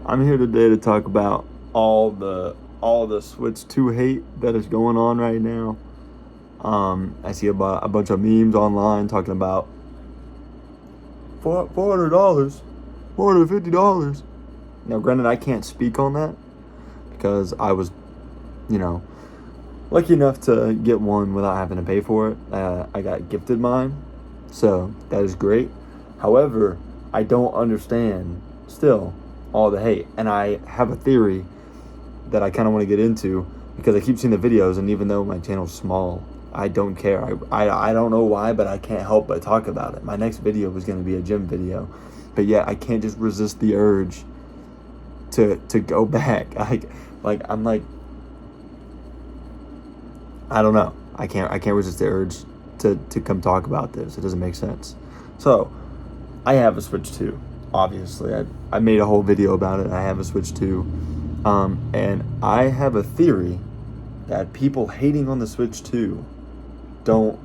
I'm here today to talk about all the Switch 2 hate that is going on right now. I see about a bunch of memes online talking about $400, $450. Now, granted, I can't speak on that because I was, you know, lucky enough to get one without having to pay for it. I got gifted mine, so that is great. However, I don't understand still all the hate, and I have a theory that I kind of want to get into because I keep seeing the videos, and even though my channel's small, I don't care. I don't know why, but I can't help but talk about it. My next video was going to be a gym video, but yeah, I can't just resist the urge to go back. I'm like, I don't know. I can't resist the urge to come talk about this. It doesn't make sense. So, I have a Switch 2. Obviously, I made a whole video about it. I have a Switch 2, and I have a theory that people hating on the Switch 2 don't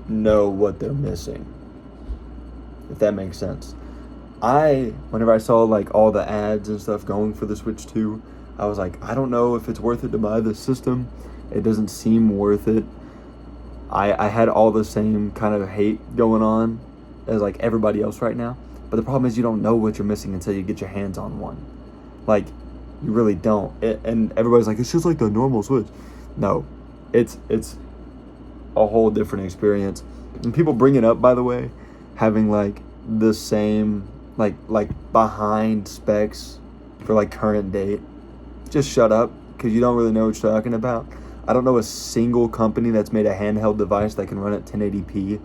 know what they're missing. If that makes sense. Whenever I saw like all the ads and stuff going for the Switch 2, I was like, I don't know if it's worth it to buy this system. It doesn't seem worth it. I had all the same kind of hate going on as like everybody else right now. But the problem is you don't know what you're missing until you get your hands on one. Like, you really don't. And everybody's like, it's just like the normal Switch. No, it's a whole different experience. And people bring it up, by the way, having like the same like behind specs for like current date. Just shut up, because you don't really know what you're talking about. I don't know a single company that's made a handheld device that can run at 1080p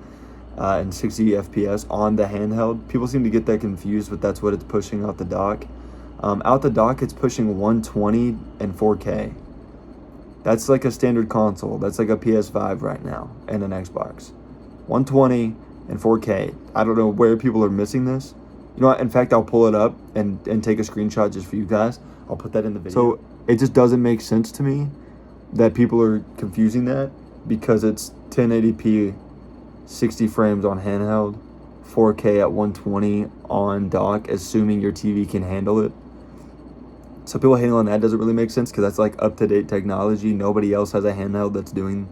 and 60 FPS on the handheld. People seem to get that confused, but that's what it's pushing out the dock. Out the dock, it's pushing 120 and 4K. That's like a standard console. That's like a PS5 right now and an Xbox. 120 and 4K. I don't know where people are missing this. You know what? In fact, I'll pull it up and take a screenshot just for you guys. I'll put that in the video. So it just doesn't make sense to me that people are confusing that, because it's 1080p 60 frames on handheld, 4K at 120 on dock, assuming your TV can handle it. So people hating on that doesn't really make sense, because that's like up-to-date technology. Nobody else has a handheld that's doing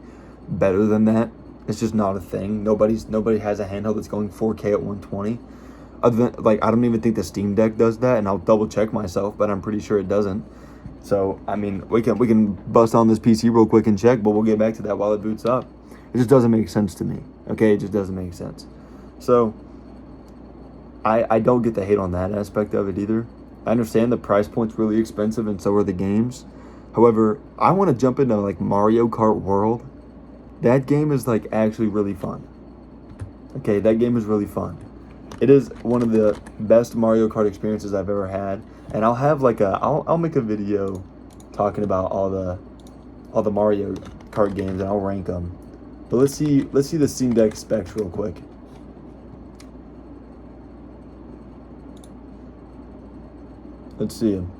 better than that. It's just not a thing. Nobody has a handheld that's going 4K at 120. Other than, like, I don't even think the Steam Deck does that, and I'll double check myself, but I'm pretty sure it doesn't. So, I mean, we can bust on this PC real quick and check, but we'll get back to that while it boots up. It just doesn't make sense to me. Okay, it just doesn't make sense. So, I don't get the hate on that aspect of it either. I understand the price point's really expensive, and so are the games. However, I want to jump into like Mario Kart World. That game is like actually really fun. Okay, that game is really fun. It is one of the best Mario Kart experiences I've ever had, and I'll have like I'll make a video talking about all the Mario Kart games, and I'll rank them. But let's see the Steam Deck specs real quick. Let's see them,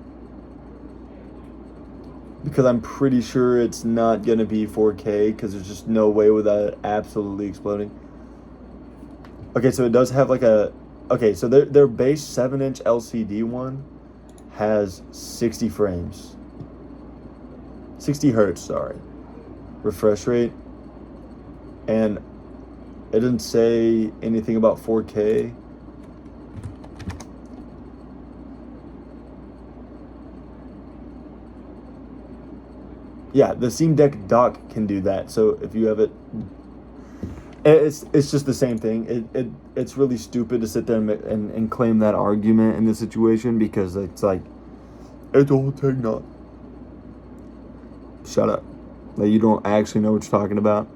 because I'm pretty sure it's not gonna be 4K, because there's just no way without it absolutely exploding. Okay, so it does have like so their base 7-inch LCD one has 60 frames. 60 hertz, sorry. Refresh rate. And it didn't say anything about 4K. Yeah, the Steam Deck dock can do that. So if you have it, it's just the same thing. It's really stupid to sit there and claim that argument in this situation, because it's like, it's all technology. Shut up. Like, you don't actually know what you're talking about.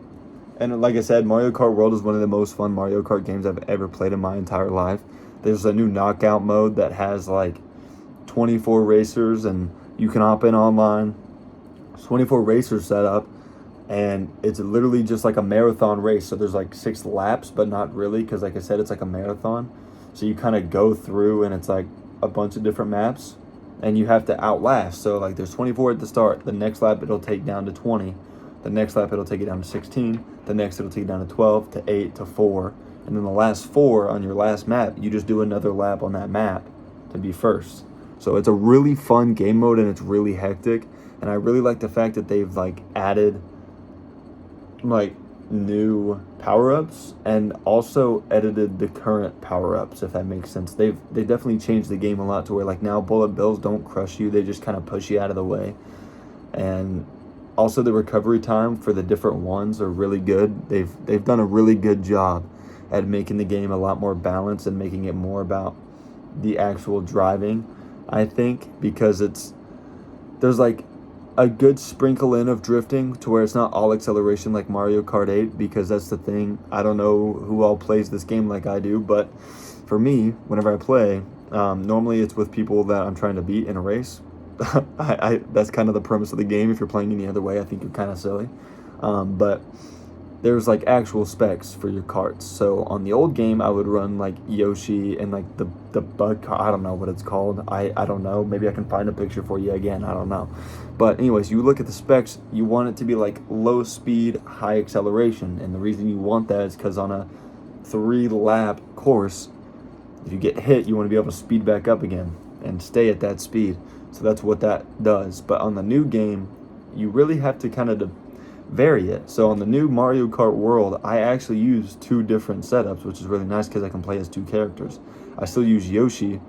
And like I said, Mario Kart World is one of the most fun Mario Kart games I've ever played in my entire life. There's a new knockout mode that has like 24 racers, and you can hop in online. 24 racers set up, and it's literally just like a marathon race. So there's like 6 laps, but not really, because like I said, it's like a marathon. So you kind of go through, and it's like a bunch of different maps, and you have to outlast. So like there's 24 at the start. The next lap it'll take down to 20. The next lap it'll take it down to 16. The next it'll take it down to 12, to 8, to 4. And then the last 4 on your last map, you just do another lap on that map to be first. So it's a really fun game mode, and it's really hectic. And I really like the fact that they've like added like new power-ups and also edited the current power-ups, if that makes sense. They definitely changed the game a lot to where like now bullet bills don't crush you, they just kind of push you out of the way. And also the recovery time for the different ones are really good. They've done a really good job at making the game a lot more balanced and making it more about the actual driving, I think, because there's like a good sprinkle in of drifting to where it's not all acceleration like Mario Kart 8, because that's the thing. I don't know who all plays this game like I do, but for me, whenever I play, normally it's with people that I'm trying to beat in a race. That's kind of the premise of the game. If you're playing any other way, I think you're kind of silly. But there's like actual specs for your carts. So on the old game, I would run like Yoshi and like the bug car. I don't know what it's called. I don't know. Maybe I can find a picture for you again. I don't know. But anyways, you look at the specs, you want it to be like low speed, high acceleration. And the reason you want that is because on a 3-lap course, if you get hit, you want to be able to speed back up again and stay at that speed. So that's what that does. But on the new game, you really have to kind of vary it. So on the new Mario Kart World, I actually use 2 different setups, which is really nice because I can play as 2 characters. I still use Yoshi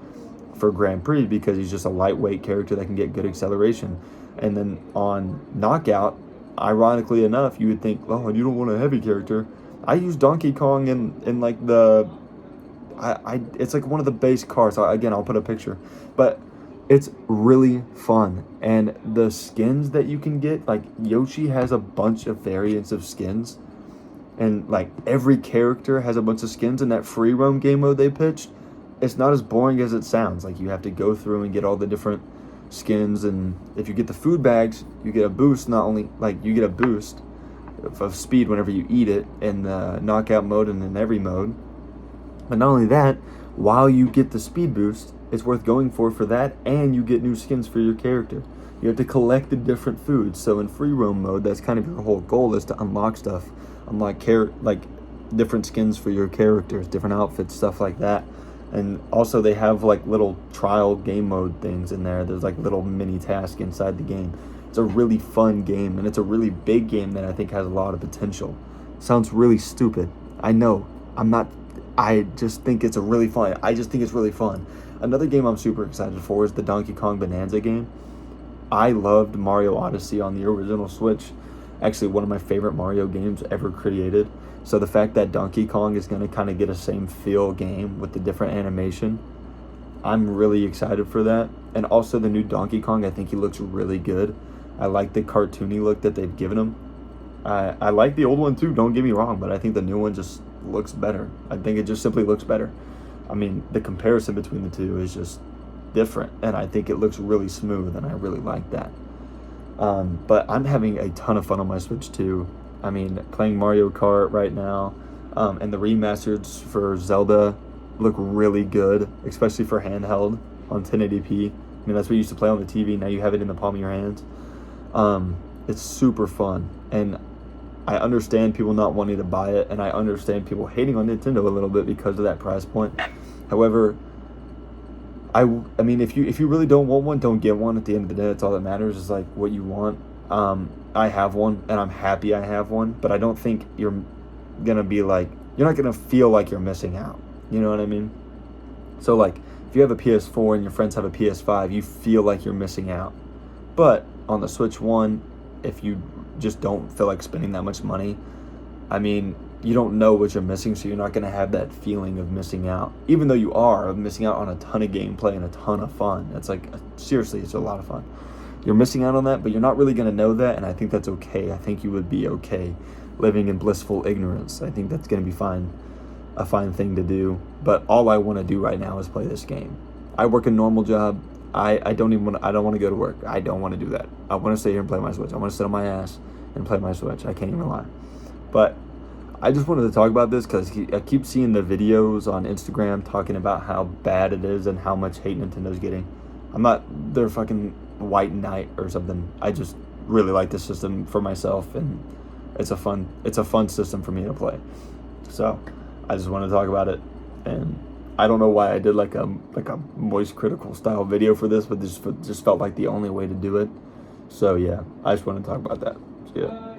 for Grand Prix because he's just a lightweight character that can get good acceleration. And then on Knockout, ironically enough, you would think, oh, you don't want a heavy character. I use Donkey Kong in like it's like one of the base cars. Again, I'll put a picture. But it's really fun, and the skins that you can get, like Yoshi has a bunch of variants of skins, and like every character has a bunch of skins. In that free roam game mode they pitched, it's not as boring as it sounds. Like you have to go through and get all the different skins, and if you get the food bags, you get a boost. Not only like you get a boost of speed whenever you eat it in the knockout mode and in every mode, but not only that, while you get the speed boost, it's worth going for that, and you get new skins for your character. You have to collect the different foods. So in free roam mode, that's kind of your whole goal, is to unlock stuff, unlock like different skins for your characters, different outfits, stuff like that. And also they have like little trial game mode things in there. There's like little mini tasks inside the game. It's a really fun game, and it's a really big game that I think has a lot of potential. Sounds really stupid. I know. I just think it's really fun. Another game I'm super excited for is the Donkey Kong Bonanza game. I loved Mario Odyssey on the original Switch. Actually, one of my favorite Mario games ever created. So the fact that Donkey Kong is going to kind of get a same feel game with the different animation, I'm really excited for that. And also the new Donkey Kong, I think he looks really good. I like the cartoony look that they've given him. I like the old one too, don't get me wrong, but I think the new one just looks better. I think it just simply looks better. I mean, the comparison between the two is just different, and I think it looks really smooth, and I really like that. But I'm having a ton of fun on my Switch too. I mean, playing Mario Kart right now, and the remasters for Zelda look really good, especially for handheld on 1080p. I mean, that's what you used to play on the TV. Now you have it in the palm of your hands. It's super fun, and I understand people not wanting to buy it, and I understand people hating on Nintendo a little bit because of that price point. However, I mean, if you really don't want one, don't get one. At the end of the day, that's all that matters, is like what you want. I have one, and I'm happy I have one, but I don't think you're not gonna feel like you're missing out. You know what I mean? So like, if you have a PS4 and your friends have a PS5, you feel like you're missing out. But on the Switch 1, if you just don't feel like spending that much money, I mean, you don't know what you're missing, so you're not going to have that feeling of missing out, even though you are missing out on a ton of gameplay and a ton of fun. It's like, seriously, it's a lot of fun. You're missing out on that, but you're not really going to know that, and I think that's okay. I think you would be okay living in blissful ignorance. I think that's going to be a fine thing to do, but all I want to do right now is play this game. I work a normal job. I don't want to go to work. I don't want to do that. I want to stay here and play my Switch. I want to sit on my ass and play my Switch. I can't even lie. But I just wanted to talk about this because I keep seeing the videos on Instagram talking about how bad it is and how much hate Nintendo's getting. They're fucking white knight or something. I just really like the system for myself, and it's a fun system for me to play. So I just want to talk about it, and I don't know why I did like a moist critical style video for this, but this just felt like the only way to do it. So yeah, I just want to talk about that. So, yeah.